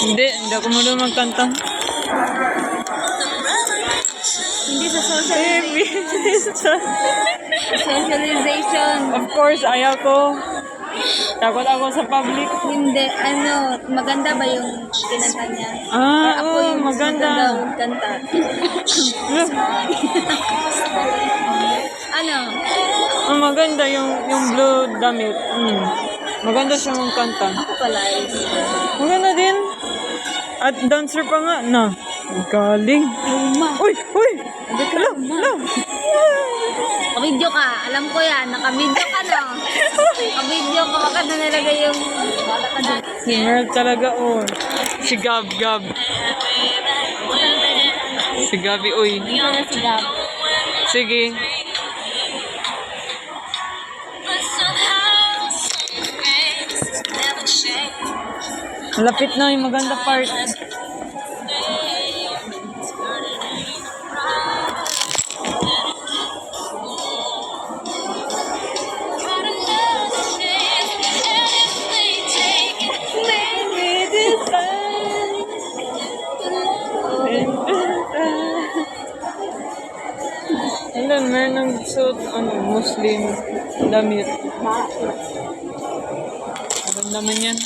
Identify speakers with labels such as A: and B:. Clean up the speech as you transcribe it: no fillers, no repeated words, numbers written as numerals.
A: Hindi ako marunong magkanta.
B: Hindi sa socialization. Socialization.
A: Of course, ayaw ko. Takot ako sa public.
B: Hindi, maganda ba yung kinanta niya? Ako
A: Oo,
B: yung
A: maganda.
B: kanta.
A: Maganda yung blue damit. Maganda siya magkanta.
B: Ako pala is.
A: Maganda din. At dancer pa nga. Na. Galing. Uy! Hello!
B: Kabidyo ka. Alam ko yan. Nakabidyo ka na. Kabidyo ka. Baka na nilagay yung... Bala ka dun.
A: Si Merl talaga, oh. Si Gab. Si Gabi, uy.
B: Hindi na si Gab.
A: Sige. Lapit na yung maganda part. And then, meron ng suit, Muslim damit. Maganda man yan.